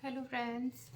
Hello friends.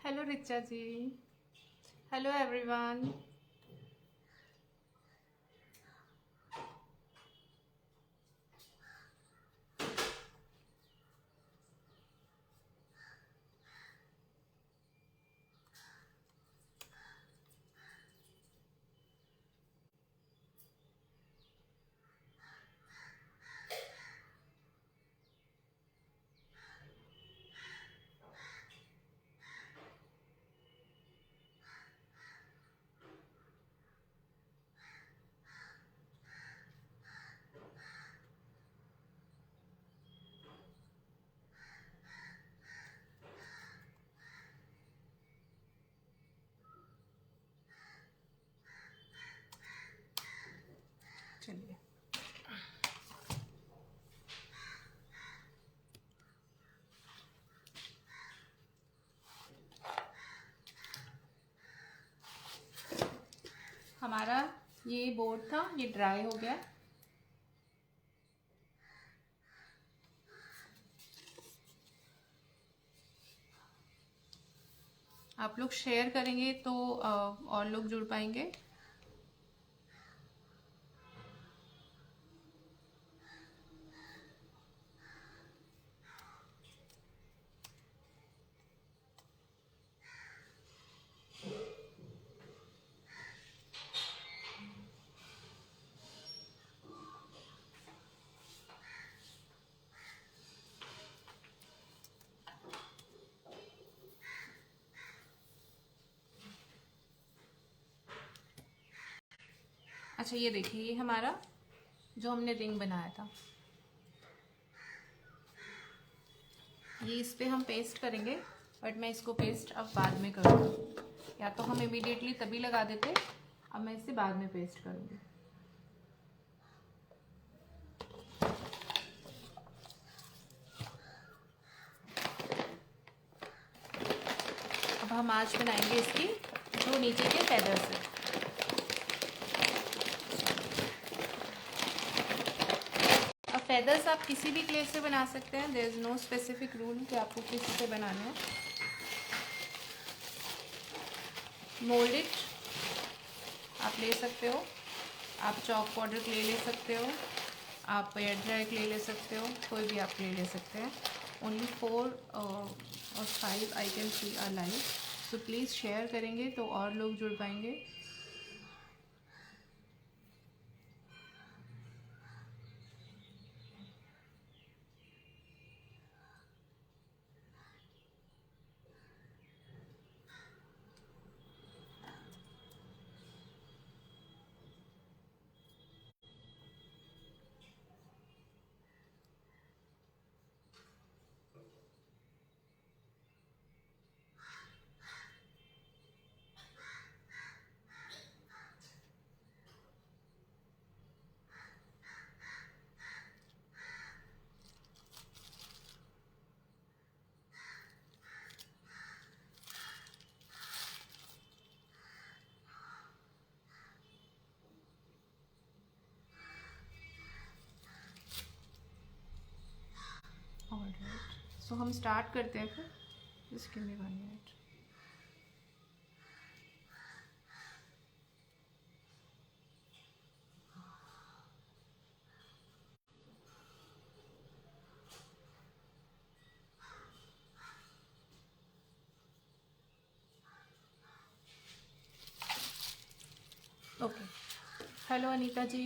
Hello Richa ji. Hello everyone. चलिए, हमारा ये बोर्ड था, ये ड्राई हो गया। आप लोग शेयर करेंगे तो और लोग जुड़ पाएंगे। अच्छा, ये देखिए, ये हमारा जो हमने रिंग बनाया था, ये इस पे हम पेस्ट करेंगे। बट मैं इसको पेस्ट अब बाद में करूँगी, या तो हम इमीडिएटली तभी लगा देते, अब मैं इसे बाद में पेस्ट करूँगी। अब हम आज बनाएंगे इसकी जो नीचे के फेदर्स है। अब फेदर्स आप किसी भी क्ले से बना सकते हैं। There is no specific rule कि आपको किसी से बनाने हैं। मोल्ड इट आप ले सकते हो, आप चॉक पाउडर क्ले ले सकते हो, आप एयर ड्राई क्ले ले सकते हो, कोई भी आप क्ले ले सकते हैं। ओनली 4 और 5 I can see are live. So please share करेंगे तो और लोग जुड़ पाएंगे। सो हम स्टार्ट करते हैं फिर। Just give me 1 minute. Okay, hello Anita ji.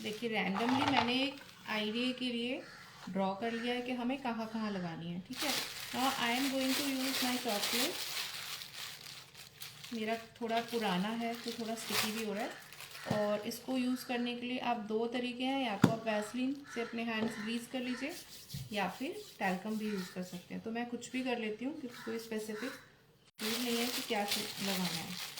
देखिए रैंडमली मैंने एक आइडिया के लिए ड्रॉ कर लिया है कि हमें कहाँ कहाँ लगानी है। ठीक है, now I am going to use my chocolate. मेरा थोड़ा पुराना है तो थोड़ा स्टिकी भी हो रहा है, और इसको यूज़ करने के लिए आप दो तरीके हैं, या तो आप वैसलीन से अपने हैंड्स ग्रीस कर लीजिए या फिर टैल्कम भी यूज़ कर सकते हैं। तो मैं कुछ भी कर लेती हूँ क्योंकि कोई स्पेसिफिक रूल नहीं है कि क्या लगाना है।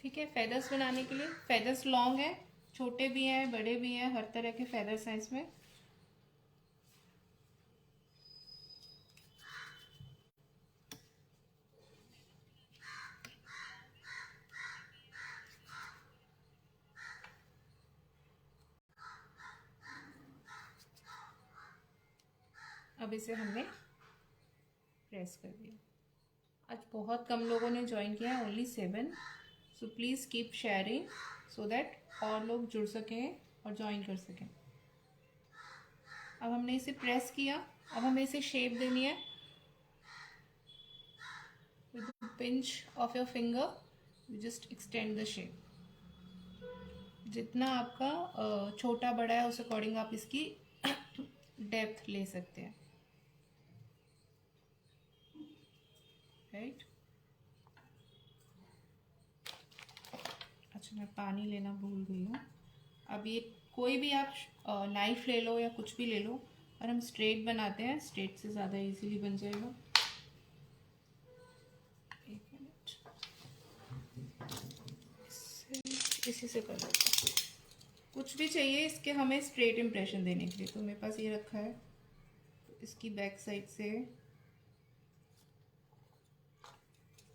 ठीक है, फेदर्स बनाने के लिए फेदर्स लॉन्ग है, छोटे भी हैं बड़े भी हैं, हर तरह के फेदर्स हैं इसमें। अब इसे हमने प्रेस कर दिया। आज बहुत कम लोगों ने ज्वाइन किया है, only 7। So please keep sharing so that और लोग जुड़ सकें और ज्वाइन कर सकें। अब हमने इसे प्रेस किया, अब हमें इसे शेप देनी है। With the pinch of your finger you just extend the shape. जितना आपका छोटा बड़ा है उस अकॉर्डिंग आप इसकी डेप्थ ले सकते हैं। राइट। अच्छा, मैं पानी लेना भूल गई हूँ। अब ये कोई भी आप नाइफ ले लो या कुछ भी ले लो, और हम स्ट्रेट बनाते हैं, स्ट्रेट से ज़्यादा इजीली बन जाएगा। एक मिनट, इसी से कर लो। कुछ भी चाहिए इसके हमें स्ट्रेट इम्प्रेशन देने के लिए, तो मेरे पास ये रखा है, तो इसकी बैक साइड से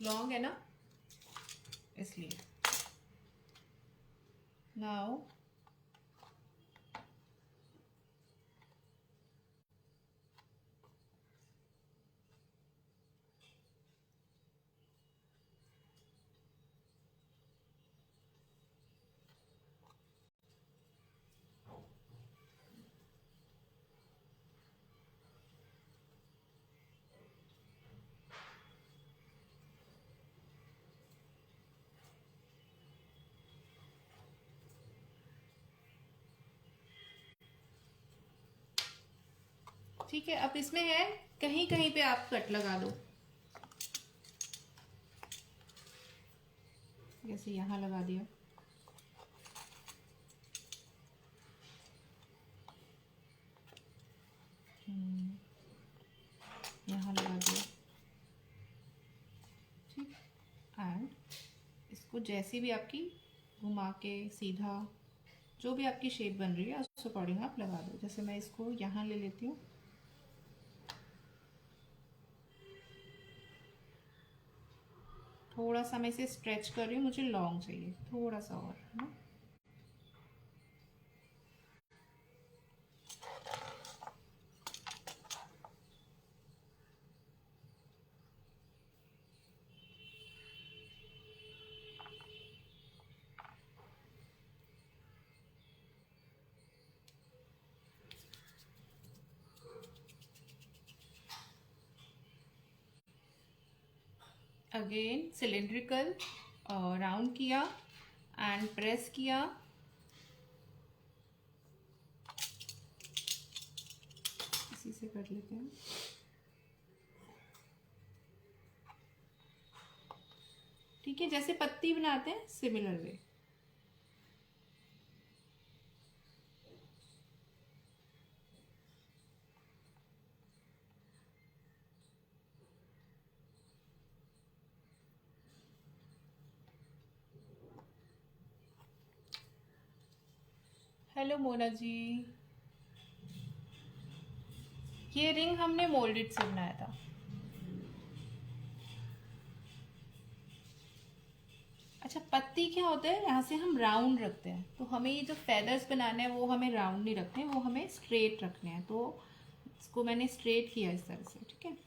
लॉन्ग है ना, इसलिए नाउ ठीक है। अब इसमें है कहीं कहीं पे आप कट लगा दो, जैसे यहाँ लगा दिया, यहाँ लगा दिया। ठीक, एंड इसको जैसी भी आपकी घुमा के सीधा जो भी आपकी शेप बन रही है उस अकॉर्डिंग आप लगा दो। जैसे मैं इसको यहाँ ले लेती हूँ, थोड़ा सा मैं इसे स्ट्रेच कर रही हूँ, मुझे लॉन्ग चाहिए थोड़ा सा और, है ना। अगेन सिलेंड्रिकल राउंड किया एंड प्रेस किया, इसी से कर लेते हैं। ठीक है, जैसे पत्ती बनाते हैं similar way. Hello Mona ji. ये रिंग हमने मोल्डेड से बनाया था। अच्छा, पत्ती क्या होता है, यहाँ से हम राउंड रखते हैं, तो हमें ये जो फेदर्स बनाने हैं वो हमें राउंड नहीं रखने, वो हमें स्ट्रेट रखने हैं। तो इसको मैंने स्ट्रेट किया इस तरह से। ठीक है,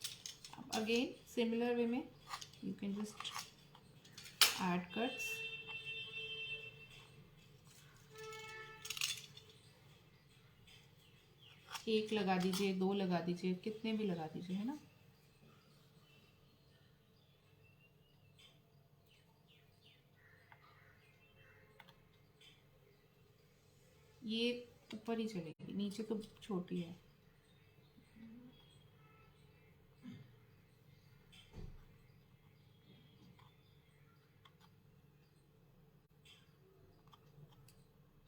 अब अगेन सिमिलर वे में you can just add cuts. एक लगा दीजिए, दो लगा दीजिए, कितने भी लगा दीजिए, है ना। ये ऊपर ही चलेगी, नीचे तो छोटी है।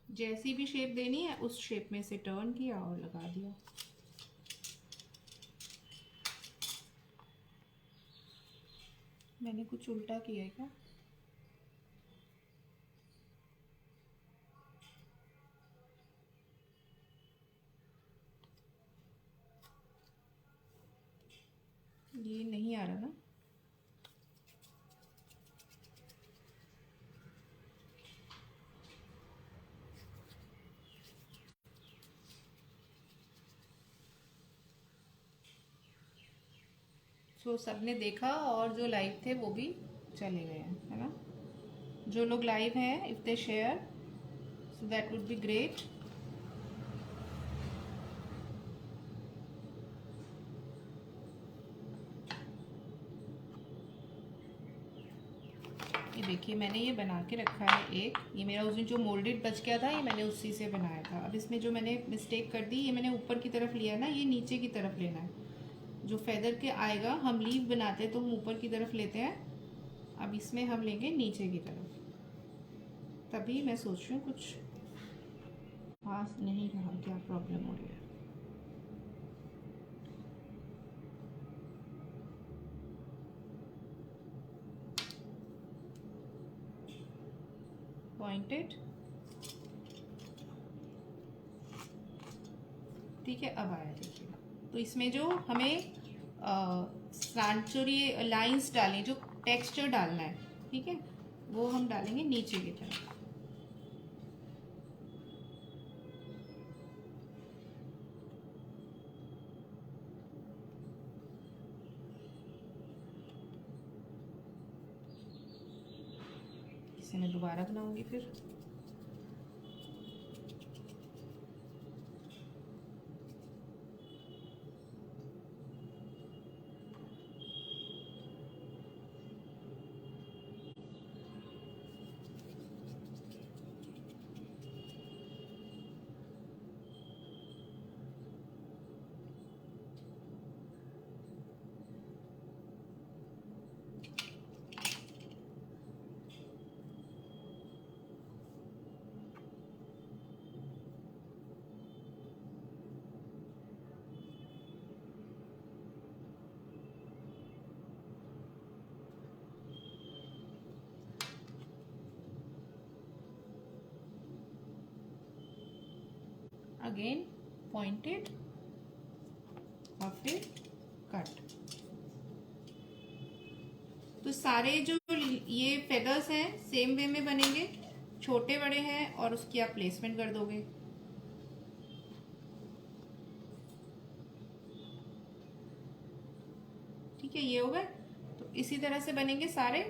जैसी भी शेप देनी है उस शेप में से टर्न किया और लगा दिया। मैंने कुछ उल्टा किया है क्या? ये नहीं आ रहा ना। सो सबने देखा और जो लाइव थे वो भी चले गए हैं, है ना। जो लोग लाइव हैं, if they share so that would be great. ये देखिए, मैंने ये बना के रखा है एक। ये मेरा उस दिन जो मोल्डेड बच गया था, ये मैंने उसी से बनाया था। अब इसमें जो मैंने मिस्टेक कर दी, ये मैंने ऊपर की तरफ लिया ना, ये नीचे की तरफ लेना है। जो फेदर के आएगा, हम लीव बनाते हैं तो हम ऊपर की तरफ लेते हैं, अब इसमें हम लेंगे नीचे की तरफ। तभी मैं सोच रही हूँ कुछ खास नहीं रहा, क्या प्रॉब्लम हो रही है। पॉइंटेड। ठीक है, अब आया देखिए। तो इसमें जो हमें सांचोरी लाइंस डालें, जो टेक्सचर डालना है, ठीक है, वो हम डालेंगे नीचे की तरफ। इसे मैं दोबारा बनाऊंगी फिर। अगेन पॉइंटेड और फिर कट। तो सारे जो ये फेदर्स हैं सेम वे में बनेंगे, छोटे बड़े हैं और उसकी आप प्लेसमेंट कर दोगे। ठीक है, ये हो गए। तो इसी तरह से बनेंगे सारे।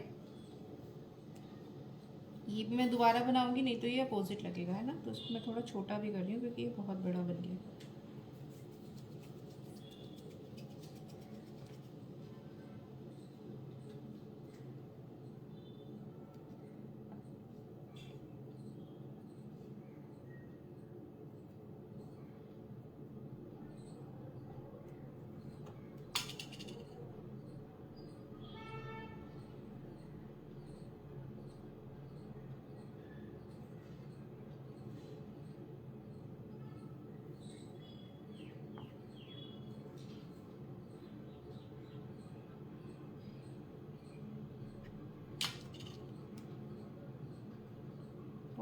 ये भी मैं दोबारा बनाऊंगी, नहीं तो ये अपोजिट लगेगा, है ना। तो इसको मैं थोड़ा छोटा भी कर रही हूँ क्योंकि ये बहुत बड़ा बन गया।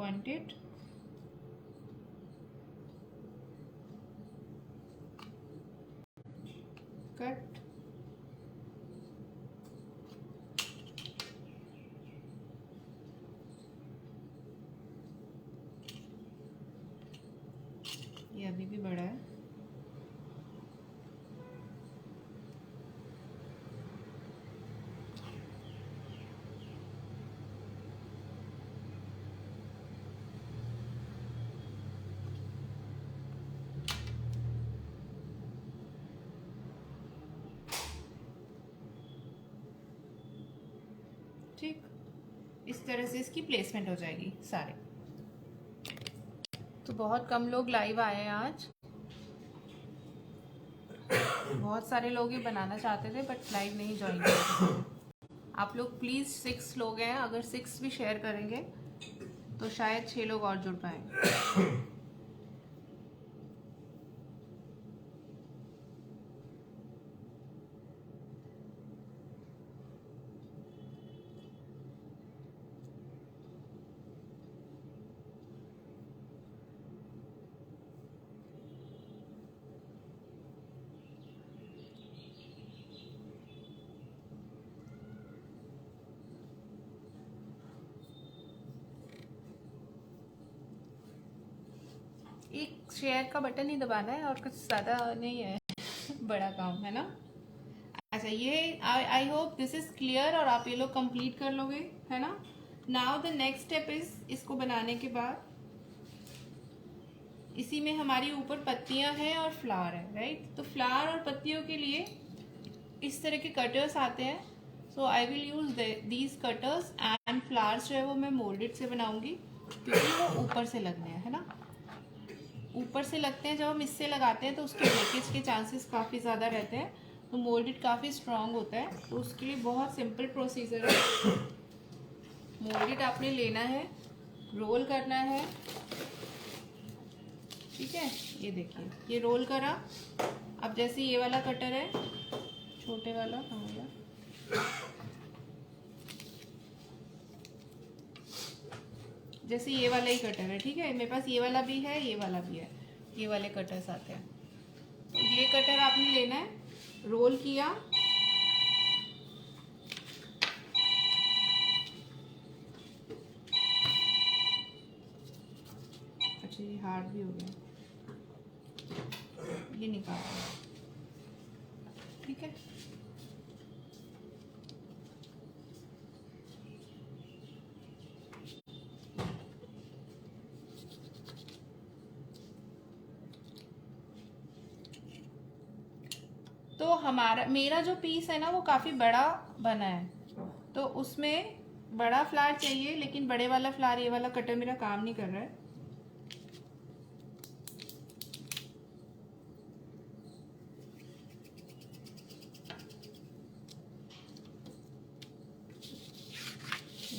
point it. Cut. ये अभी भी बड़ा है। ठीक, इस तरह से इसकी प्लेसमेंट हो जाएगी सारे। तो बहुत कम लोग लाइव आए हैं आज। बहुत सारे लोग ये बनाना चाहते थे बट लाइव नहीं ज्वाइन किए। आप लोग प्लीज़ 6 लोग हैं, अगर 6 भी शेयर करेंगे तो शायद 6 लोग और जुड़ पाए। एक शेयर का बटन ही दबाना है और कुछ ज़्यादा नहीं है। बड़ा काम है ना। अच्छा, ये I hope this is clear और आप ये लोग कंप्लीट कर लोगे, है ना। Now the next step is, इसको बनाने के बाद इसी में हमारी ऊपर पत्तियां हैं और फ्लावर है, राइट। तो फ्लावर और पत्तियों के लिए इस तरह के कटर्स आते हैं। So I will use these cutters and flowers जो है वो मैं मोल्डेड से बनाऊंगी क्योंकि वो ऊपर से लगने हैं, है ना। ऊपर से लगते हैं, जब हम इससे लगाते हैं तो उसके ब्रेकेज के चांसेस काफ़ी ज़्यादा रहते हैं। तो मोल्डेड काफ़ी स्ट्रांग होता है, तो उसके लिए बहुत सिंपल प्रोसीजर है। मोल्डेड आपने लेना है, रोल करना है, ठीक है। ये देखिए, ये रोल करा। अब जैसे ये वाला कटर है, छोटे वाला कहाँ गया, जैसे ये वाला ही कटर है, ठीक है। मेरे पास ये वाला भी है, ये वाला भी है, ये वाले कटर्स आते हैं। तो ये कटर आपने लेना है, रोल किया, अच्छा ये हार्ड भी हो गया, ये निकाल, ठीक है। तो मेरा जो पीस है ना वो काफ़ी बड़ा बना है, तो उसमें बड़ा फ्लावर चाहिए, लेकिन बड़े वाला फ्लावर, ये वाला कटर मेरा काम नहीं कर रहा है।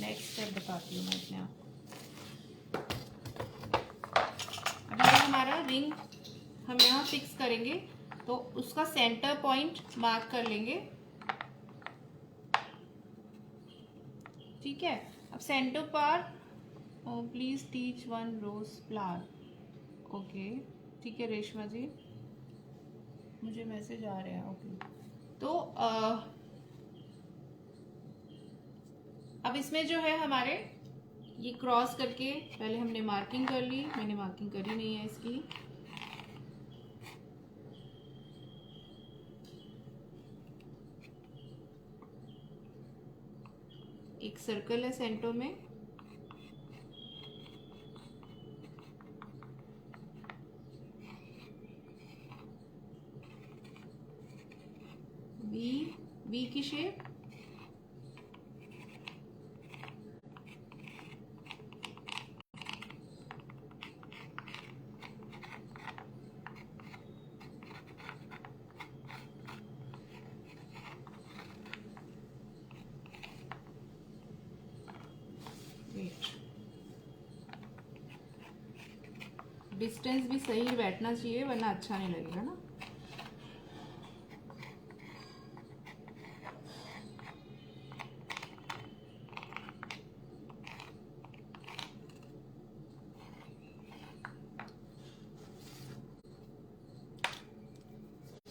नेक्स्ट स्टेप बताती हूँ मैं अपने आप को। अब ये हमारा रिंग हम यहाँ फिक्स करेंगे, तो उसका सेंटर पॉइंट मार्क कर लेंगे, ठीक है। अब सेंटर पर please teach 1 rose flower, okay, ठीक है रेशमा जी, मुझे मैसेज आ रहा है, ओके। तो अब इसमें जो है हमारे ये क्रॉस करके पहले हमने मार्किंग कर ली, मैंने मार्किंग करी नहीं है इसकी। एक सर्कल है सेंटर में, वी की शेप, डिस्टेंस भी सही बैठना चाहिए वरना अच्छा नहीं लगेगा ना।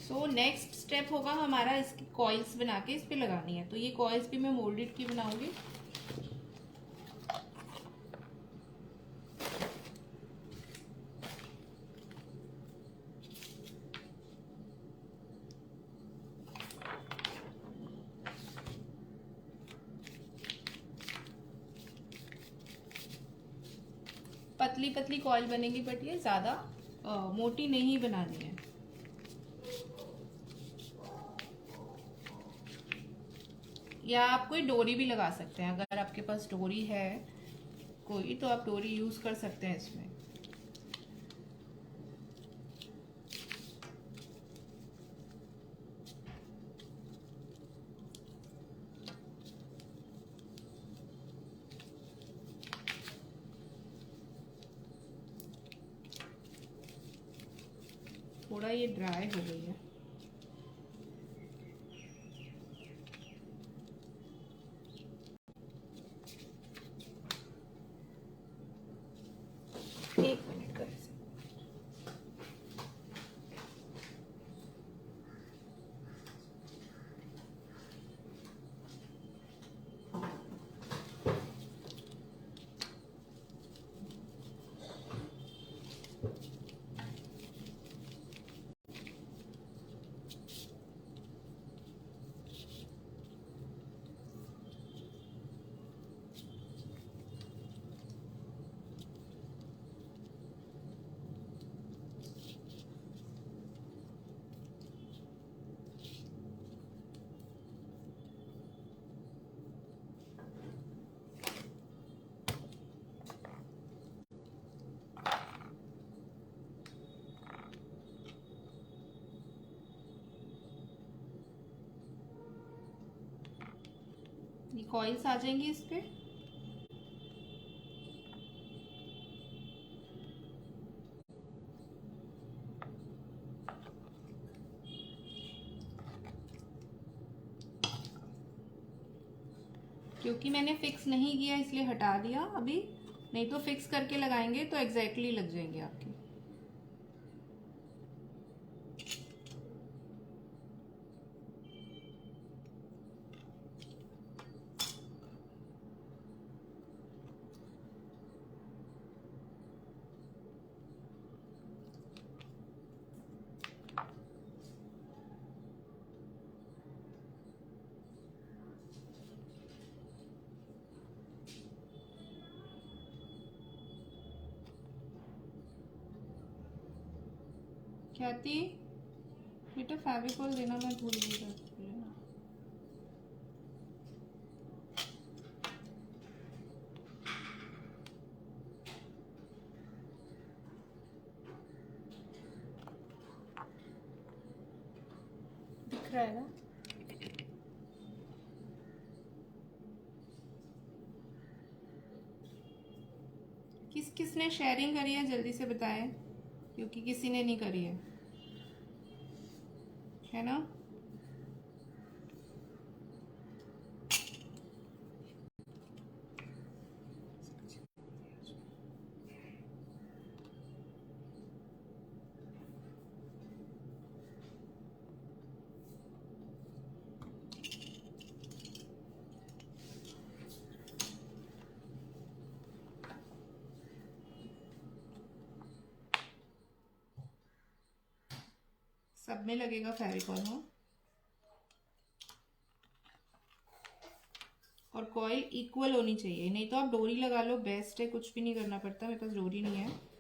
सो नेक्स्ट स्टेप होगा हमारा इसकी कॉइल्स बना के इस पे लगानी है। तो ये कॉइल्स भी मैं मोल्डेड की बनाऊंगी। पतली पतली कॉइल बनेगी, बट ये ज़्यादा मोटी नहीं बनानी है। या आप कोई डोरी भी लगा सकते हैं, अगर आपके पास डोरी है कोई तो आप डोरी यूज़ कर सकते हैं इसमें। थोड़ा ये ड्राई हो गई है। एक मिनट कर ये कॉइल्स आ जाएंगी इस पे। क्योंकि मैंने फिक्स नहीं किया इसलिए हटा दिया अभी, नहीं तो फिक्स करके लगाएंगे तो एग्जैक्टली लग जाएंगे आपके। ख्याति बेटा फेविकॉल देना मैं भूल गई। दिख रहा है ना? किस किसने शेयरिंग करी है जल्दी से बताएं, क्योंकि किसी ने नहीं करी है ना? सब में लगेगा फेविकॉल। हाँ, और कॉइल इक्वल होनी चाहिए, नहीं तो आप डोरी लगा लो, बेस्ट है, कुछ भी नहीं करना पड़ता। मेरे पास डोरी नहीं है।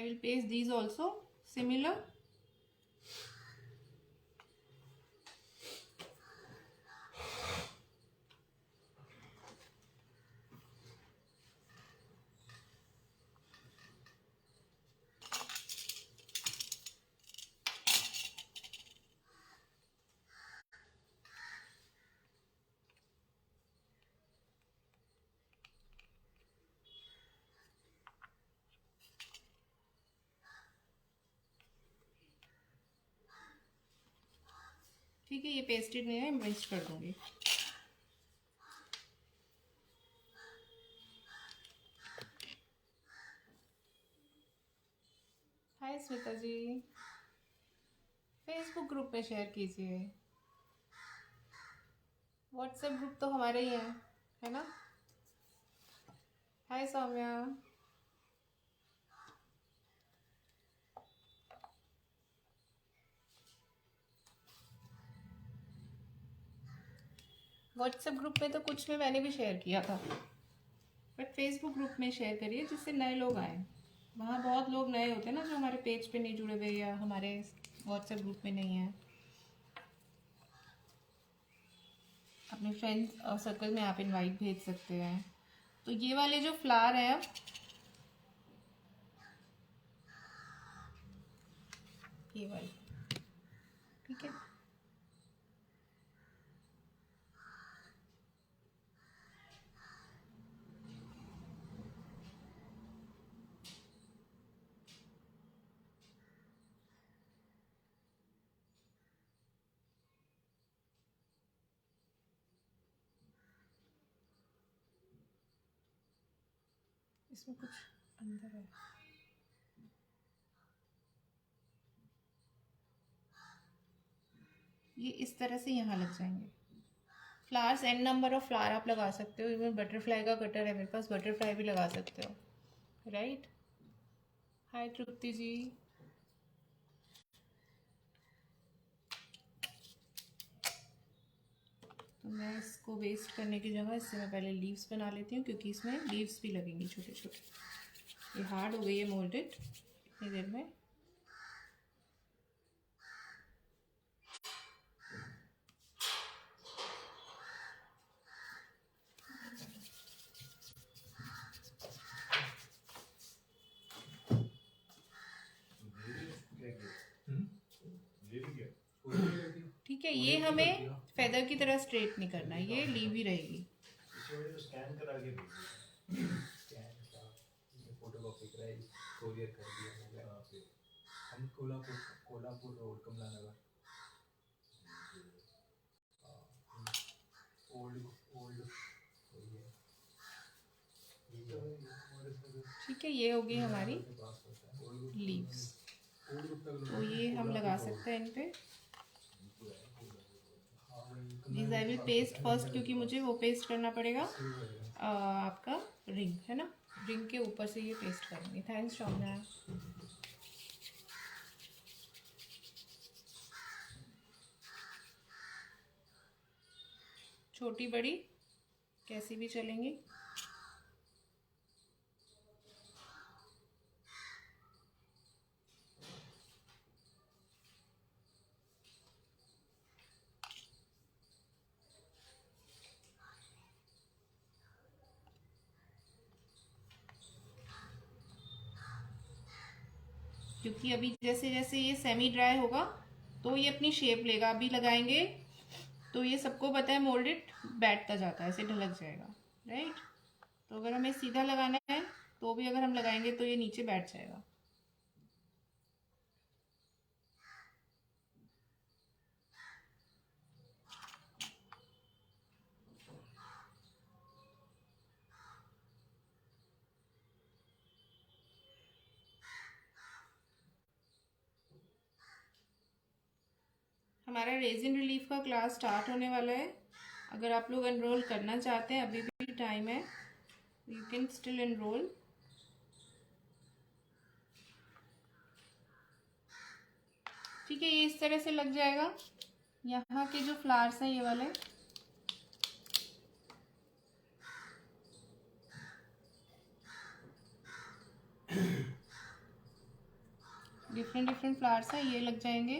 will paste these also similar. ठीक है, ये पेस्टेड नहीं है, मैं पेस्ट कर दूंगी। हाय स्मिता जी, फेसबुक ग्रुप में शेयर कीजिए। व्हाट्सएप ग्रुप तो हमारे ही है ना। हाय सौम्या। व्हाट्सएप ग्रुप में तो कुछ में मैंने भी शेयर किया था, बट फेसबुक ग्रुप में शेयर करिए जिससे नए लोग आए। वहाँ बहुत लोग नए होते हैं ना, जो हमारे पेज पे नहीं जुड़े हुए या हमारे व्हाट्सएप ग्रुप में नहीं है। अपने फ्रेंड्स और सर्कल में आप इनवाइट भेज सकते हैं। तो ये वाले जो फ्लावर है, अब ये वाले, ठीक है। इसमें कुछ अंदर है। ये इस तरह से यहाँ लग जाएंगे flowers. An number of flower आप लगा सकते हो। इवन बटरफ्लाई का कटर है मेरे पास, बटरफ्लाई भी लगा सकते हो, राइट। हाय तृप्ति जी। तो मैं इसको वेस्ट करने की जगह इससे मैं पहले लीव्स बना लेती हूँ, क्योंकि इसमें लीव्स भी लगेंगी छोटे छोटे। ये हार्ड हो गई है मोल्डेड इतनी देर में। ठीक है, ये हमें फेदर की तरह स्ट्रेट नहीं करना, ये लीव ही रहेगी। स्कैन करा के फोटोकॉपी कराई, कोरियर कर दिया। हम कोल्हापुर रोड कमला नगर। ठीक है, ये होगी हमारी लीव्स। तो ये हम लगा सकते हैं इन पे। These I will paste first, क्योंकि मुझे वो पेस्ट करना पड़ेगा आपका रिंग है ना, रिंग के ऊपर से ये पेस्ट करेंगे। थैंक्स शौम्या। छोटी बड़ी कैसी भी चलेंगी। क्योंकि अभी जैसे जैसे ये सेमी ड्राई होगा तो ये अपनी शेप लेगा। अभी लगाएंगे तो ये सबको पता है मोल्डेड बैठता जाता है, ऐसे ढलक जाएगा, राइट। तो अगर हमें सीधा लगाना है तो भी अगर हम लगाएंगे तो ये नीचे बैठ जाएगा। हमारा रेजिन रिलीफ का क्लास स्टार्ट होने वाला है। अगर आप लोग एनरोल करना चाहते हैं, अभी भी टाइम है, यू कैन स्टिल एनरोल। ठीक है, ये इस तरह से लग जाएगा। यहाँ के जो फ्लावर्स हैं ये वाले, डिफरेंट डिफरेंट फ्लावर्स हैं, ये लग जाएंगे।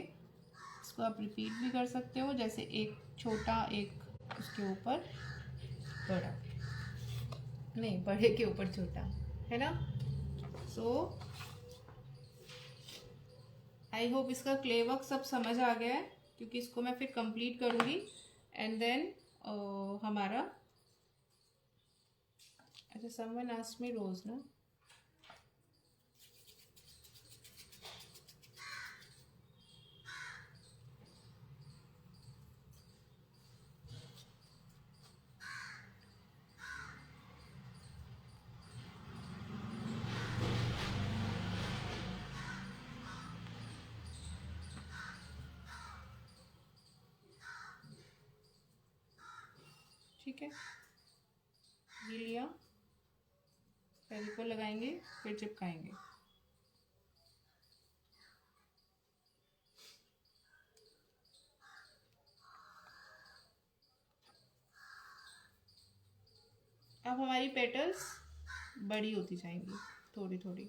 इसको आप रिपीट भी कर सकते हो, जैसे एक छोटा, एक उसके ऊपर बड़ा, नहीं बड़े के ऊपर छोटा, है ना। सो आई होप इसका क्ले वर्क सब समझ आ गया है, क्योंकि इसको मैं फिर कंप्लीट करूँगी एंड देन हमारा, अच्छा समवन आस्क्ड मी रोज ना, ठीक है। ये लिया, फेविकोल लगाएंगे, फिर चिपकाएंगे। अब हमारी पेटल्स बड़ी होती जाएंगी थोड़ी थोड़ी।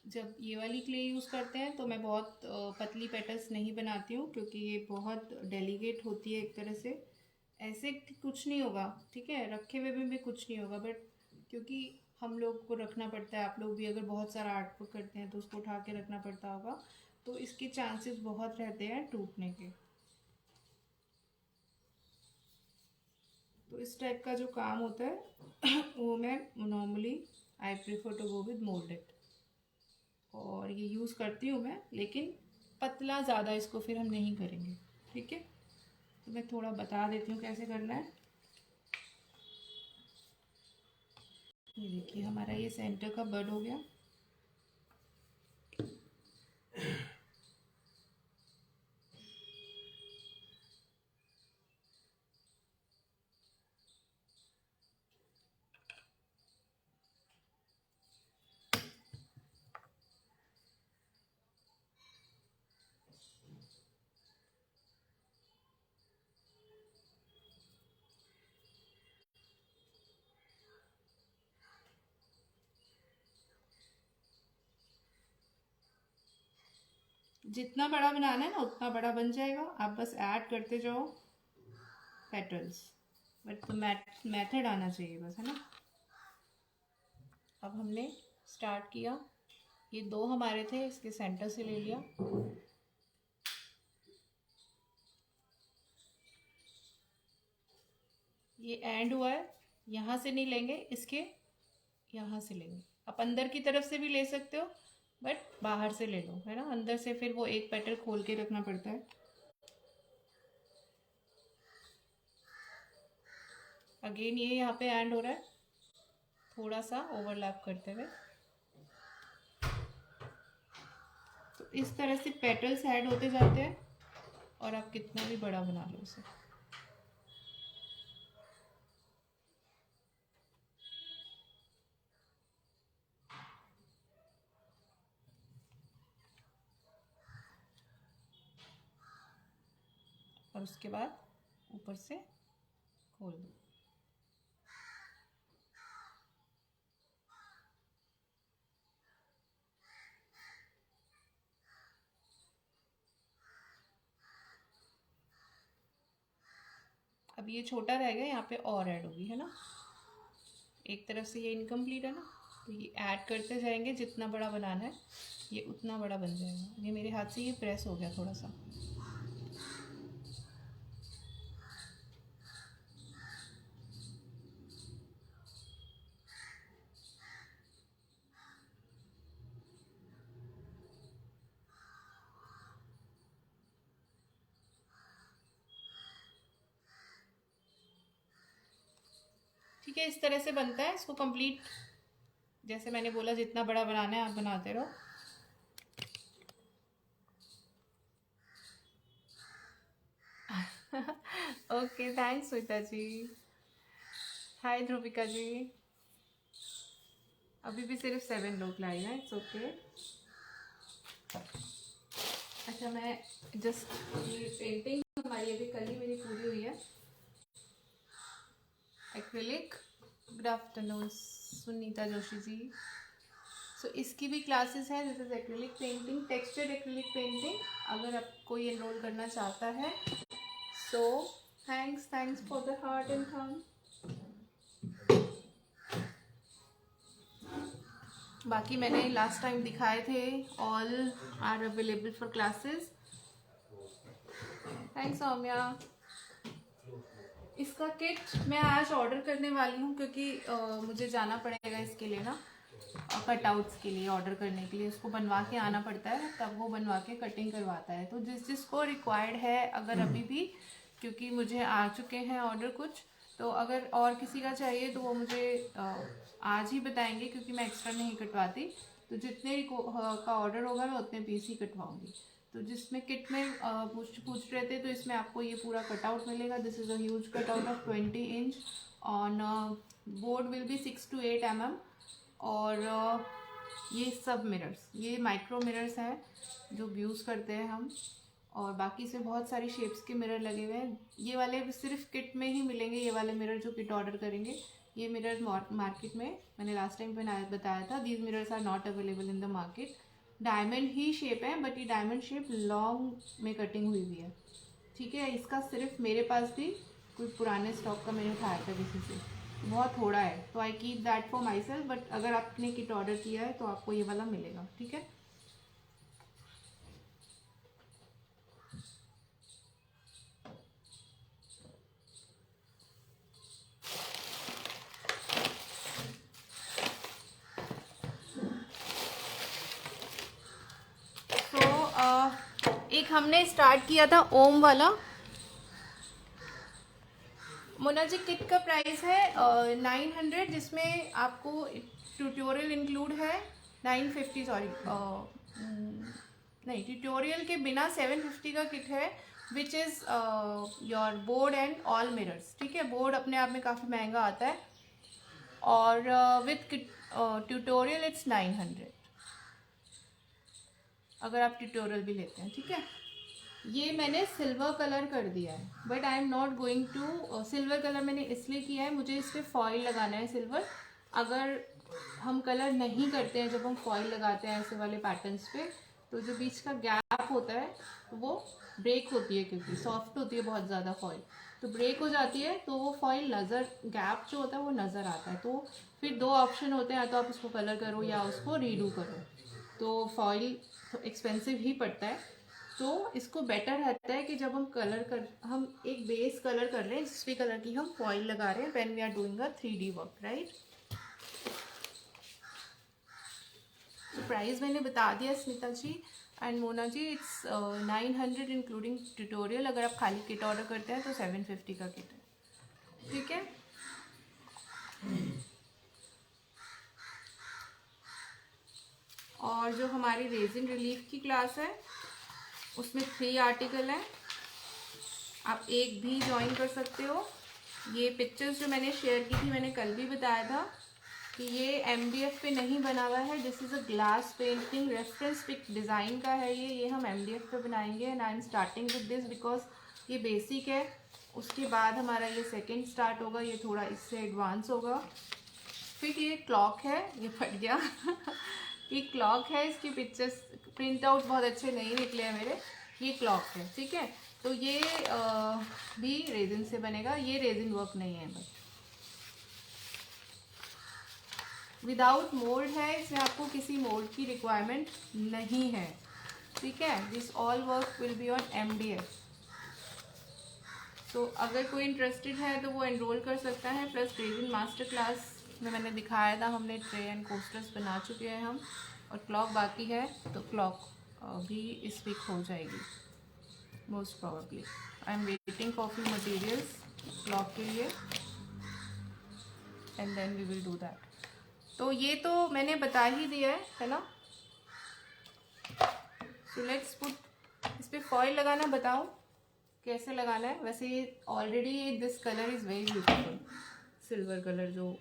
जब ये वाली क्ले यूज़ करते हैं तो मैं बहुत पतली पेटल्स नहीं बनाती हूँ, क्योंकि ये बहुत डेलिकेट होती है एक तरह से। ऐसे कुछ नहीं होगा, ठीक है, रखे हुए भी कुछ नहीं होगा, बट क्योंकि हम लोग को रखना पड़ता है, आप लोग भी अगर बहुत सारा आर्ट वर्क करते हैं तो उसको उठा के रखना पड़ता होगा, तो इसके चांसेस बहुत रहते हैं टूटने के। तो इस टाइप का जो काम होता है वो मैं normally I prefer to go with moulded, और ये यूज़ करती हूँ मैं, लेकिन पतला ज़्यादा इसको फिर हम नहीं करेंगे, ठीक है। तो मैं थोड़ा बता देती हूँ कैसे करना है। ये देखिए हमारा ये सेंटर का बड हो गया। जितना बड़ा बनाना है ना उतना बड़ा बन जाएगा, आप बस ऐड करते जाओ पेटल्स, बट तो मेथड आना चाहिए बस, है ना। अब हमने स्टार्ट किया, ये दो हमारे थे, इसके सेंटर से ले लिया, ये एंड हुआ है, यहाँ से नहीं लेंगे, इसके यहाँ से लेंगे। आप अंदर की तरफ से भी ले सकते हो, बट बाहर से ले लो, है ना, अंदर से फिर वो एक पेटल खोल के रखना पड़ता है। अगेन ये यहाँ पे एंड हो रहा है, थोड़ा सा ओवरलैप करते हुए। तो इस तरह से पेटल्स ऐड होते जाते हैं, और आप कितना भी बड़ा बना लो उसे। और उसके बाद ऊपर से खोल दो। अब ये छोटा रह गया, यहाँ पे और ऐड होगी, है ना। एक तरफ से ये इनकम्प्लीट है ना, तो ये ऐड करते जाएंगे, जितना बड़ा बनाना है ये उतना बड़ा बन जाएगा। ये मेरे हाथ से ये प्रेस हो गया थोड़ा सा। ठीक है, इस तरह से बनता है। इसको कंप्लीट, जैसे मैंने बोला, जितना बड़ा बनाना है आप बनाते रहो। ओके, थैंक्स श्वेता जी। हाय ध्रुविका जी, अभी भी सिर्फ 7 लोग लाए हैं, इट्स ओके। अच्छा, मैं जस्ट ये पेंटिंग हमारी अभी कल ही मेरी पूरी हुई है, acrylic. Good afternoon Sunita Joshi ji. So इसकी भी क्लासेस हैं। This is acrylic painting, textured acrylic painting. अगर आप कोई एनरोल करना चाहता है so thanks for the heart and thumb. बाकी मैंने लास्ट टाइम दिखाए थे, all are available for classes. Thanks Saumya. इसका किट मैं आज ऑर्डर करने वाली हूँ क्योंकि मुझे जाना पड़ेगा इसके लिए ना, कटआउट्स के लिए ऑर्डर करने के लिए। उसको बनवा के आना पड़ता है, तब वो बनवा के कटिंग करवाता है। तो जिसको रिक्वायर्ड है, अगर अभी भी, क्योंकि मुझे आ चुके हैं ऑर्डर कुछ, तो अगर और किसी का चाहिए तो वो मुझे आज ही बताएंगे, क्योंकि मैं एक्स्ट्रा नहीं कटवाती। तो जितने का ऑर्डर होगा मैं उतने पीस ही कटवाऊँगी। तो जिसमें किट में पूछ रहे थे, तो इसमें आपको ये पूरा कटआउट मिलेगा। This is a huge cutout of 20 inch on board will be 6 to 8 mm। और ये सब मिरर्स, ये माइक्रो मिरर्स हैं जो यूज़ करते हैं हम। और बाकी से बहुत सारी शेप्स के मिरर लगे हुए हैं। ये वाले सिर्फ किट में ही मिलेंगे, ये वाले मिरर जो किट ऑर्डर करेंगे। ये मिरर मार्केट में मैंने लास्ट टाइम बताया था, these mirrors are not available in the market. Diamond ही शेप है, बट ये डायमंड शेप लॉन्ग में कटिंग हुई है, ठीक है। इसका सिर्फ मेरे पास भी कोई पुराने स्टॉक का मैंने उठाया था किसी से, बहुत थोड़ा है, तो I keep that for my self. But अगर आपने किट ऑर्डर किया है तो आपको ये वाला मिलेगा, ठीक है। एक हमने स्टार्ट किया था ओम वाला। मोना जी, किट का प्राइस है 900, जिसमें आपको ट्यूटोरियल इंक्लूड है 950, सॉरी नहीं, ट्यूटोरियल के बिना 750 का किट है, which is your board and all mirrors, ठीक है। बोर्ड अपने आप में काफ़ी महंगा आता है, और विथ ट्यूटोरियल इट्स 900 अगर आप ट्यूटोरियल भी लेते हैं, ठीक है। ये मैंने सिल्वर कलर कर दिया है, but I am not going to, silver colour मैंने इसलिए किया है, मुझे इस पर फॉइल लगाना है सिल्वर। अगर हम कलर नहीं करते हैं, जब हम फॉइल लगाते हैं ऐसे वाले पैटर्न्स पे, तो जो बीच का गैप होता है वो ब्रेक होती है, क्योंकि सॉफ्ट होती है बहुत ज़्यादा फॉइल, तो ब्रेक हो जाती है, तो वो फॉइल नज़र, गैप जो होता है वो नज़र आता है। तो फिर दो ऑप्शन होते हैं, या तो आप उसको कलर करो या उसको रीडू करो, तो फॉइल तो एक्सपेंसिव ही पड़ता है। तो इसको बेटर रहता है कि जब हम एक बेस कलर कर रहे हैं, जिस भी कलर की हम फॉइल लगा रहे हैं, when we are doing a 3D work, right. तो प्राइस मैंने बता दिया Smita ji and Mona ji, it's 900 including tutorial. अगर आप खाली किट ऑर्डर करते हैं तो 750 का किट है, ठीक है। और जो हमारी रेजिन रिलीफ की क्लास है, उसमें 3 आर्टिकल हैं, आप एक भी ज्वाइन कर सकते हो। ये पिक्चर्स जो मैंने शेयर की थी, मैंने कल भी बताया था कि ये MDF पे नहीं बना हुआ है, this is a glass painting, reference pic design का है ये हम MDF पे बनाएंगे। And I am starting with this because ये बेसिक है, उसके बाद हमारा ये सेकेंड स्टार्ट होगा, ये थोड़ा इससे एडवांस होगा। फिर ये क्लॉक है, ये फट गया ये क्लॉक है, इसकी पिक्चर्स प्रिंट आउट बहुत अच्छे नहीं निकले हैं मेरे। ये क्लॉक है, ठीक है। तो ये भी रेजिन से बनेगा, ये रेजिन वर्क नहीं है, बट विदाउट मोल्ड है, इसमें आपको किसी मोल्ड की रिक्वायरमेंट नहीं है, ठीक है। This all work will be on MDF। तो अगर कोई इंटरेस्टेड है तो वो एनरोल कर सकता है। प्लस रेजिन मास्टर क्लास में मैंने दिखाया था, हमने ट्रे एंड कोस्टर्स बना चुके हैं हम, और क्लॉक बाकी है, तो क्लॉक भी इस वीक हो जाएगी most probably. I am waiting for few materials clock के लिए, and then we will do that. तो ये तो मैंने बता ही दिया है ना। सो लेट्स पुट, इस पर फॉइल लगाना बताओ कैसे लगाना है। वैसे already this colour is very beautiful, silver colour जो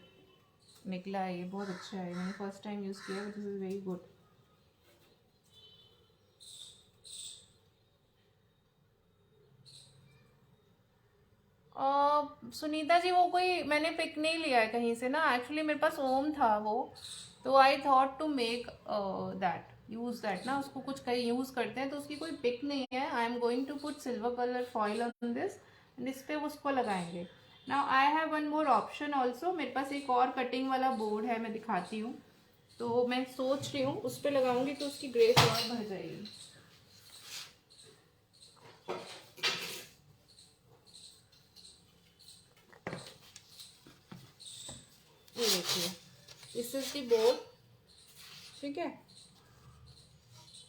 निकला है, ये बहुत अच्छा है, मैंने फर्स्ट टाइम यूज़ किया, this is very good. Sunita ji, वो कोई मैंने पिक नहीं लिया है कहीं से ना, एक्चुअली मेरे पास ओम था वो, तो I thought to make that, use that ना, उसको कुछ कहीं यूज करते हैं तो उसकी कोई पिक नहीं है। I am going to put silver colour foil on this and इस पे उसको लगाएंगे। Now I have one more option also, मेरे पास एक और कटिंग वाला बोर्ड है, मैं दिखाती हूँ। तो मैं सोच रही हूँ उस पर लगाऊंगी तो उसकी ग्रेस और बढ़ जाएगी। ये देखिए, दिस इज द बोर्ड, ठीक है।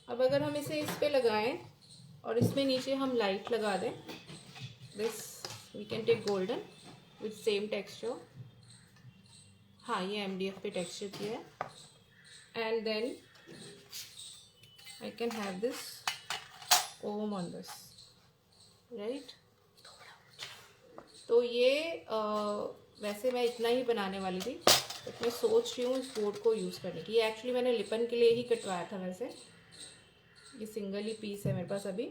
अब अगर हम इसे इस पे लगाएं और इसमें नीचे हम लाइट लगा दें, this we can take golden with same texture, हाँ ये MDF पे टेक्सचर किया है, and then I can have this Om on this, right. तो ये वैसे मैं इतना ही बनाने वाली थी, बट मैं सोच रही हूँ इस बोर्ड को यूज़ करने की। ये एक्चुअली मैंने लिपन के लिए ही कटवाया था वैसे, ये सिंगल ही पीस है मेरे पास अभी,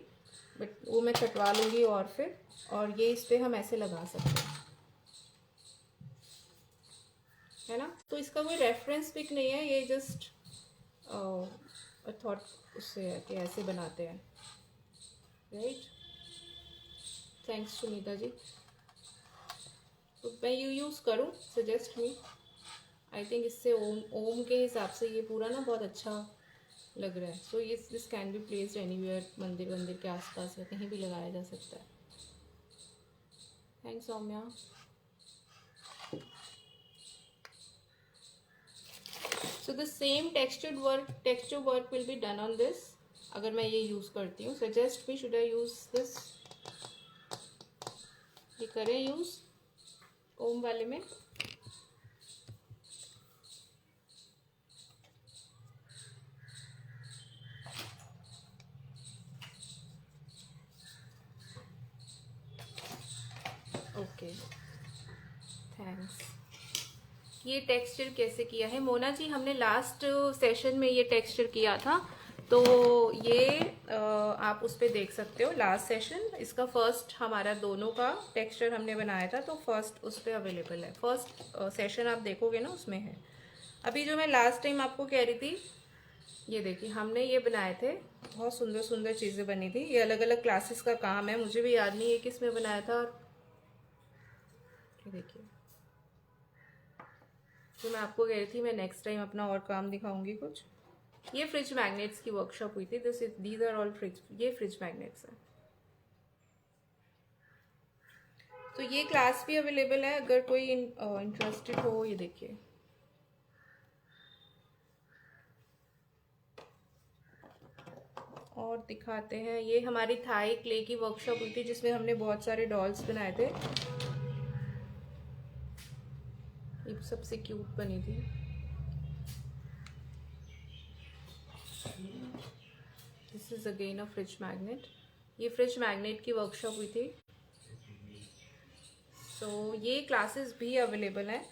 बट वो मैं कटवा लूँगी और फिर, और ये इस पर हम ऐसे लगा सकते हैं, है ना। तो इसका कोई रेफरेंस पिक नहीं है, ये जस्ट थॉट उससे है कि ऐसे बनाते हैं, राइट। थैंक्स सुनीता जी। तो मैं यूज़ करूँ, सजेस्ट मी, आई थिंक इससे ओम ओम के हिसाब से ये पूरा ना बहुत अच्छा लग रहा है। सो ये this can be placed anywhere, मंदिर वंदिर के आसपास या कहीं भी लगाया जा सकता है। Thanks Saumya. So the same texture work will be done on this, अगर मैं ये यूज़ करती हूँ। Suggest me, should I use this, ये करें यूज़ ओम वाले में। Okay, thanks. ये टेक्सचर कैसे किया है मोना जी, हमने लास्ट सेशन में ये टेक्सचर किया था, तो ये आप उस पर देख सकते हो लास्ट सेशन, इसका फर्स्ट हमारा दोनों का टेक्सचर हमने बनाया था, तो फर्स्ट उस पर अवेलेबल है, फर्स्ट सेशन आप देखोगे ना उसमें है। अभी जो मैं लास्ट टाइम आपको कह रही थी, ये देखिए हमने ये बनाए थे, बहुत सुंदर सुंदर चीज़ें बनी थी, ये अलग अलग क्लासेस का काम है, मुझे भी याद नहीं है किस में बनाया था। और ये देखिए, तो मैं आपको कह रही थी मैं नेक्स्ट टाइम अपना और काम दिखाऊंगी कुछ। ये फ्रिज मैग्नेट्स की वर्कशॉप हुई थी, दीज आर ऑल फ्रिज, ये फ्रिज मैग्नेट्स है। तो ये क्लास भी अवेलेबल है अगर कोई इंटरेस्टेड हो। ये देखिए, और दिखाते हैं, ये हमारी थाई क्ले की वर्कशॉप हुई थी जिसमें हमने बहुत सारे डॉल्स बनाए थे, ये सबसे क्यूट बनी थी। This is again a fridge magnet, ये फ्रिज मैग्नेट की वर्कशॉप हुई थी। सो ये क्लासेस भी अवेलेबल हैं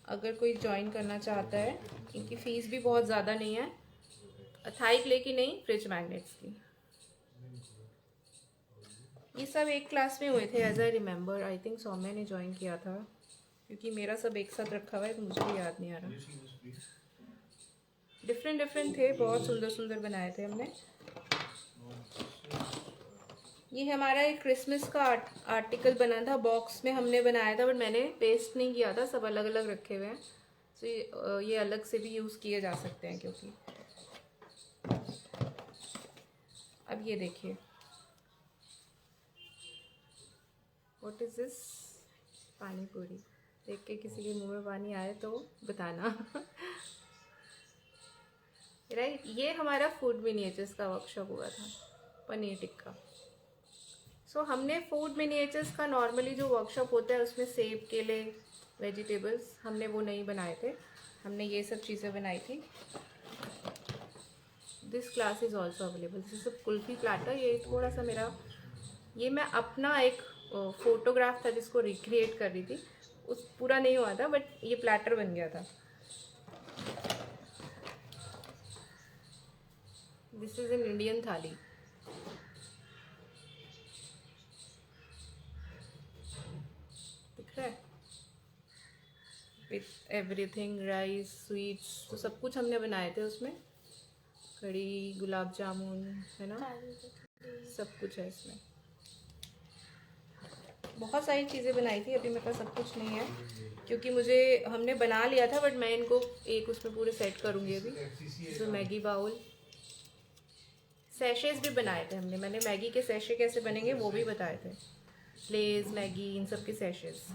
अगर कोई ज्वाइन करना चाहता है, इनकी फ़ीस भी बहुत ज़्यादा नहीं है, थाई क्ले की नहीं, फ्रिज मैग्नेट्स की। ये सब एक क्लास में हुए थे as I remember, I think Saumya ने ज्वाइन किया था, क्योंकि मेरा सब एक साथ रखा हुआ है तो मुझे भी याद नहीं आ रहा। डिफरेंट डिफरेंट थे, बहुत सुंदर सुंदर बनाए थे हमने। ये हमारा एक क्रिसमस का आर्टिकल बना था, बॉक्स में हमने बनाया था, बट मैंने पेस्ट नहीं किया था, सब अलग अलग रखे हुए हैं। तो ये अलग से भी यूज़ किए जा सकते हैं, क्योंकि अब ये देखिए, व्हाट इज़ दिस, पानी पूरी, देख के किसी के मुंह में पानी आए तो बताना। राइट, ये हमारा फूड मिनिएचर्स का वर्कशॉप हुआ था, पनीर टिक्का। सो हमने फूड मिनिएचर्स का नॉर्मली जो वर्कशॉप होता है उसमें सेब, केले, वेजिटेबल्स, हमने वो नहीं बनाए थे, हमने ये सब चीज़ें बनाई थी। This class is also available, this is a kulfi platter. ये थोड़ा सा मेरा, ये मैं अपना एक फोटोग्राफ था जिसको रिक्रिएट कर रही थी, उस पूरा नहीं हुआ था, बट ये प्लेटर बन गया था। दिस इज एन इंडियन थाली। दिख रहा है, विथ एवरीथिंग, राइस, स्वीट्स, तो सब कुछ हमने बनाए थे उसमें। कढ़ी, गुलाब जामुन, है ना, सब कुछ है इसमें। बहुत सारी चीज़ें बनाई थी, अभी मेरे पास सब कुछ नहीं है क्योंकि मुझे हमने बना लिया था, बट मैं इनको एक उसमें पूरे सेट करूँगी अभी। तो मैगी बाउल, सैशेस भी बनाए थे हमने, मैंने मैगी के सैशे कैसे बनेंगे वो भी बताए थे। लेज, मैगी, इन सब के सैशेस।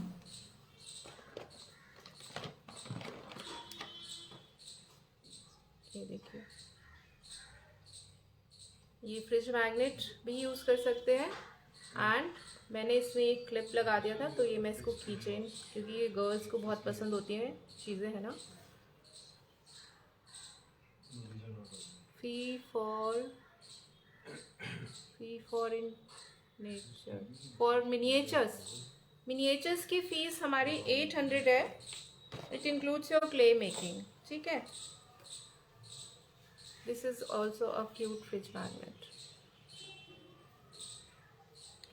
ये देखिए, ये फ्रिज मैग्नेट भी यूज़ कर सकते हैं। एंड मैंने इसमें एक क्लिप लगा दिया था, तो ये मैं इसको की चेन, क्योंकि ये गर्ल्स को बहुत पसंद होती हैं चीज़ें, है ना। Fee for in nature, for miniatures. Miniatures की फीस हमारी 800 है। It includes your clay making, ठीक है। This is also a cute fridge magnet.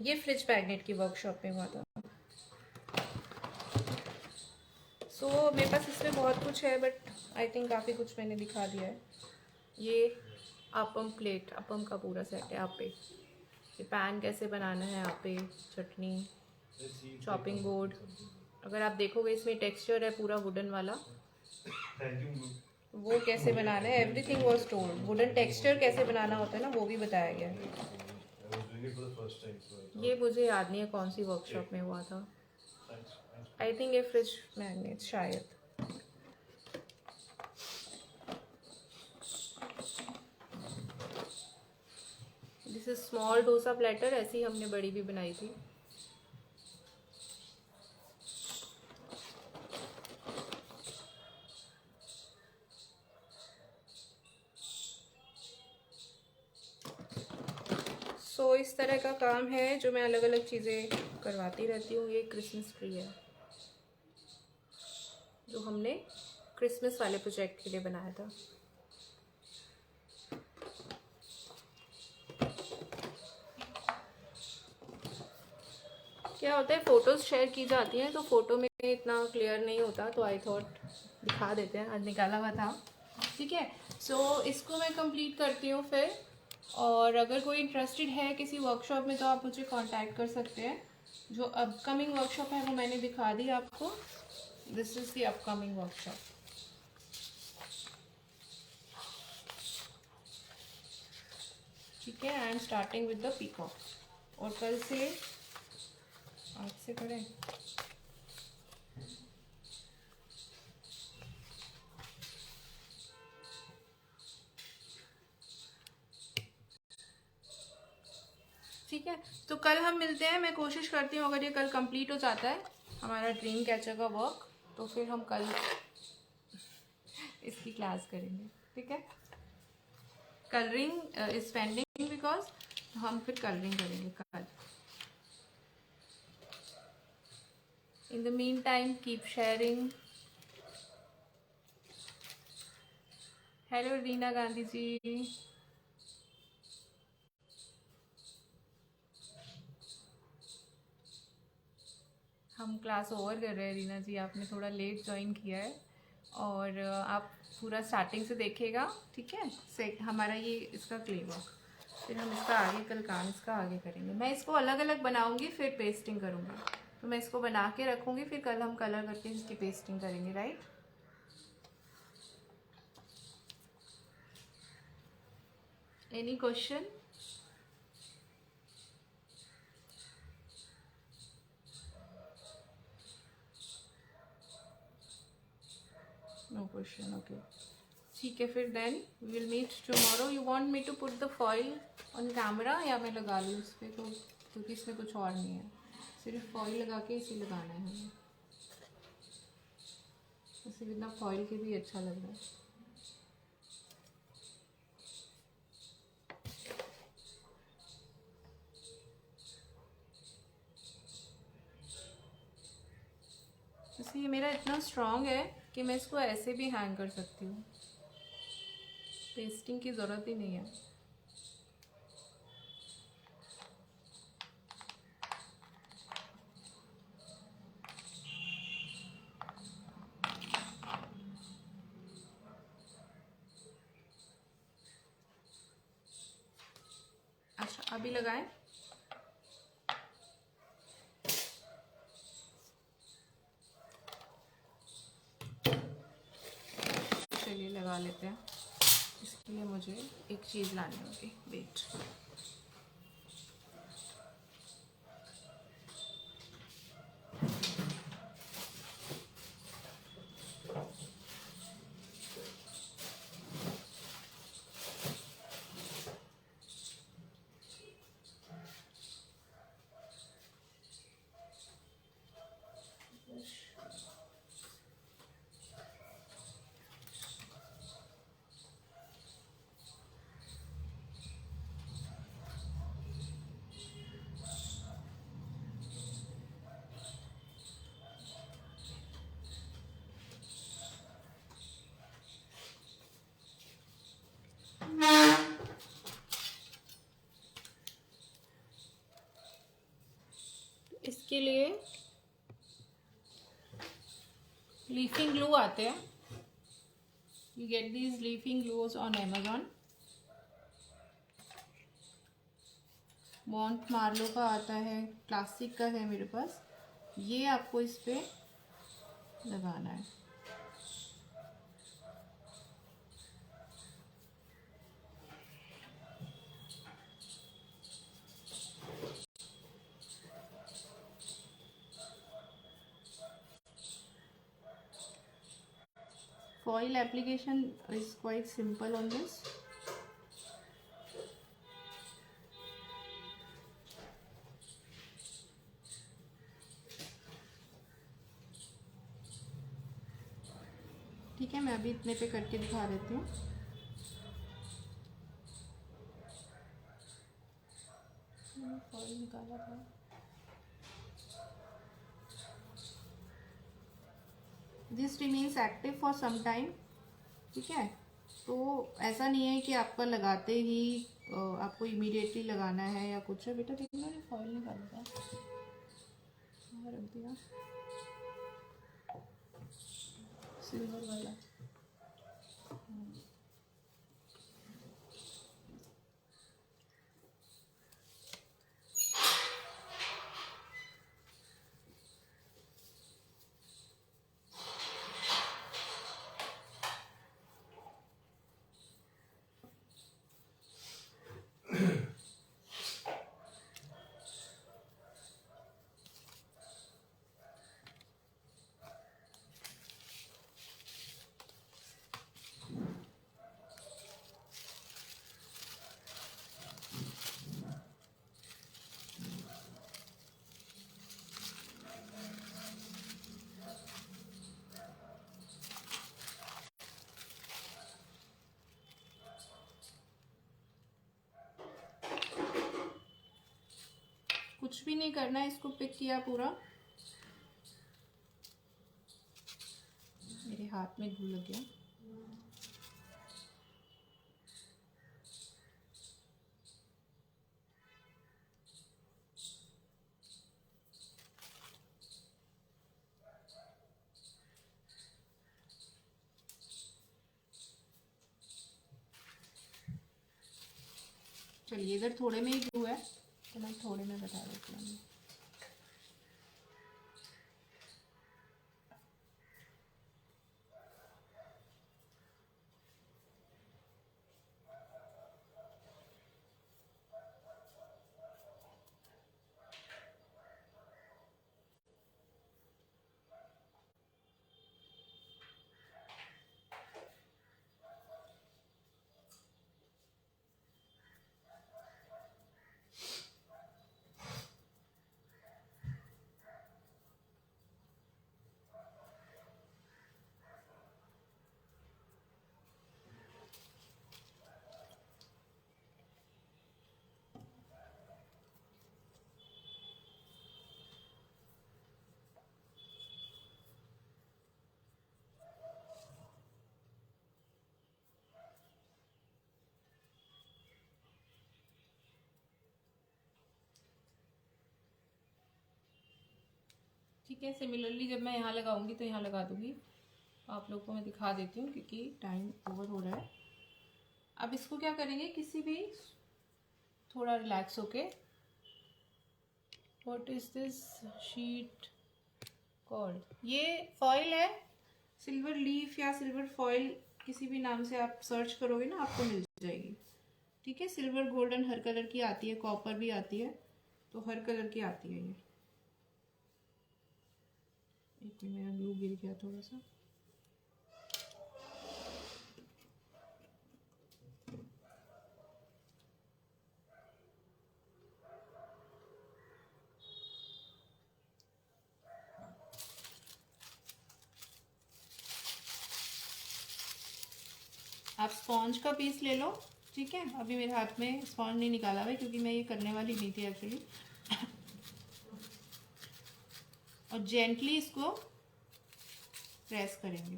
ये फ्रिज मैग्नेट की वर्कशॉप में हुआ था। सो मेरे पास इसमें बहुत कुछ है, बट आई थिंक काफ़ी कुछ मैंने दिखा दिया है। ये अपम प्लेट, अपम का पूरा सेट है। आपे, ये पैन कैसे बनाना है, आपे, चटनी, चॉपिंग बोर्ड। अगर आप देखोगे इसमें टेक्सचर है पूरा वुडन वाला, वो कैसे बनाना है, everything was told. Wooden texture कैसे बनाना होता है ना, वो भी बताया गया है। ये मुझे याद नहीं है कौन सी वर्कशॉप में हुआ था। आई थिंक ये फ्रिज मैग्नेट शायद। This is small dosa platter, ऐसी हमने बड़ी भी बनाई थी। सो इस तरह का काम है जो मैं अलग अलग चीज़ें करवाती रहती हूँ। ये क्रिसमस ट्री है जो हमने क्रिसमस वाले प्रोजेक्ट के लिए बनाया था। क्या होता है, फ़ोटोज़ शेयर की जाती हैं तो फ़ोटो में इतना क्लियर नहीं होता, तो आई थॉट दिखा देते हैं। आज निकाला हुआ था, ठीक है। सो इसको मैं कंप्लीट करती हूँ फिर, और अगर कोई इंटरेस्टेड है किसी वर्कशॉप में तो आप मुझे कांटेक्ट कर सकते हैं। जो अपकमिंग वर्कशॉप है वो मैंने दिखा दी आपको। This is the upcoming workshop, ठीक है। I am starting with the peacock. और कल से, आज से करें, ठीक है। तो कल हम मिलते हैं। मैं कोशिश करती हूँ अगर ये कल कंप्लीट हो जाता है हमारा ड्रीम कैचर का वर्क, तो फिर हम कल इसकी क्लास करेंगे, ठीक है। कलरिंग इज पेंडिंग बिकॉज हम फिर कलरिंग करेंगे कल। In the mean time keep sharing. Hello Reena Gandhi ji, हम क्लास ओवर कर रहे हैं। रीना जी, आपने थोड़ा लेट ज्वाइन किया है, और आप पूरा स्टार्टिंग से देखिएगा, ठीक है। हमारा ये इसका क्ले वर्क, फिर हम इसका आगे कल काम इसका आगे करेंगे। मैं इसको अलग अलग बनाऊंगी, फिर पेस्टिंग करूंगी। तो मैं इसको बना के रखूंगी, फिर कल हम कलर करके इसकी पेस्टिंग करेंगे, right. Any question? No question, okay, ठीक है। फिर then we will meet tomorrow. You want me to put the foil on camera, या मैं लगा लूँ इस पर? तो क्योंकि इसमें कुछ और नहीं है, सिर्फ फॉइल लगा के इसे लगाना है हमें। इसे बिना फॉइल के भी अच्छा लग रहा है। ये मेरा इतना स्ट्रॉन्ग है कि मैं इसको ऐसे भी हैंग कर सकती हूँ, पेस्टिंग की ज़रूरत ही नहीं है। अच्छा, अभी लगाएं। चलिए लगा लेते हैं। इसके लिए मुझे एक चीज़ लानी होगी, वेट। इसके लिए लीफिंग ग्लू आते हैं, you get these leafing glues on Amazon. Mont Marte का आता है, क्लासिक का है मेरे पास। ये आपको इस पे लगाना है। Foil application is quite simple on this. ठीक है, मैं अभी इतने पे करके दिखा देती हूँ। फॉइल निकाला था। This remains active for some time. ठीक है, तो ऐसा नहीं है कि आपका लगाते ही आपको इमीडिएटली लगाना है या कुछ है। बेटा देखना, फॉइल निकाला था, रख दिया सिल्वर वाला। कुछ भी नहीं करना है, इसको पिक किया पूरा। मेरे हाथ में ग्लू लग गया। चलिए, इधर थोड़े में ही ग्लू है तो मैं थोड़े में बता देती हूँ। ठीक है। सिमिलरली जब मैं यहाँ लगाऊंगी तो यहाँ लगा दूंगी। आप लोग को मैं दिखा देती हूँ क्योंकि टाइम ओवर हो रहा है। अब इसको क्या करेंगे, किसी भी थोड़ा रिलैक्स होके, what is this sheet called, ये फॉइल है, सिल्वर लीफ या सिल्वर फॉइल, किसी भी नाम से आप सर्च करोगे ना आपको मिल जाएगी। ठीक है, सिल्वर गोल्डन हर कलर की आती है, कॉपर भी आती है, तो हर कलर की आती है ये। एक मिनट, मेरा ग्लू गिर गया थोड़ा सा। आप स्पॉन्ज का पीस ले लो। ठीक है, अभी मेरे हाथ में स्पॉन्ज नहीं निकाला हुआ है क्योंकि मैं ये करने वाली नहीं थी एक्चुअली। और जेंटली इसको प्रेस करेंगे।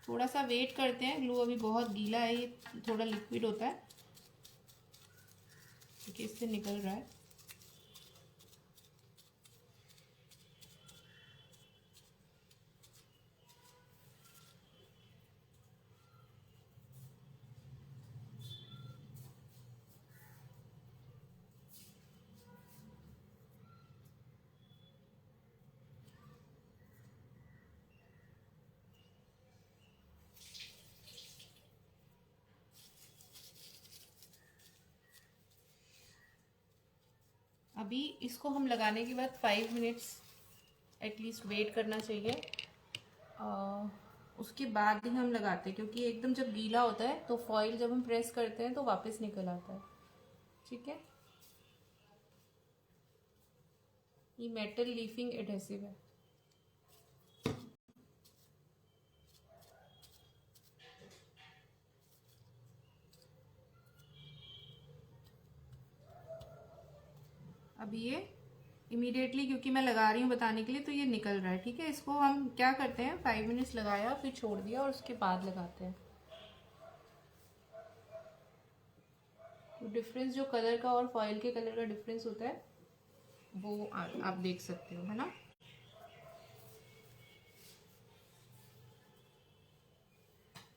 थोड़ा सा वेट करते हैं, ग्लू अभी बहुत गीला है, ये थोड़ा लिक्विड होता है क्योंकि इससे निकल रहा है। अभी इसको हम लगाने के बाद 5 मिनट्स एटलीस्ट वेट करना चाहिए। उसके बाद ही हम लगाते हैं क्योंकि एकदम जब गीला होता है तो फॉइल जब हम प्रेस करते हैं तो वापस निकल आता है। ठीक है, ये मेटल लीफिंग एडहेसिव है। अभी ये इमीडिएटली, क्योंकि मैं लगा रही हूँ बताने के लिए, तो ये निकल रहा है। ठीक है, इसको हम क्या करते हैं, 5 मिनट्स लगाया फिर छोड़ दिया और उसके बाद लगाते हैं। तो डिफरेंस जो कलर का और फॉइल के कलर का डिफरेंस होता है वो आप देख सकते हो, है ना।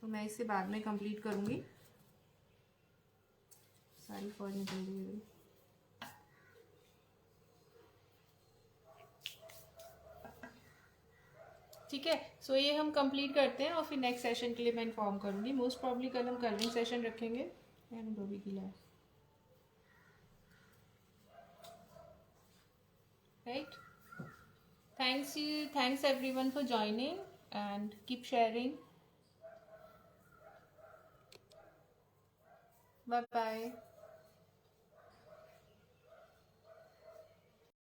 तो मैं इसे बाद में कंप्लीट करूँगी। सारी फॉइल निकल रही है। ठीक है, सो ये हम कंप्लीट करते हैं और फिर नेक्स्ट सेशन के लिए मैं इन्फॉर्म करूँगी। मोस्ट प्रॉब्ली कल हम कलरिंग सेशन रखेंगे। वो भी गीला है, right. Thanks everyone for joining and keep sharing. Bye bye.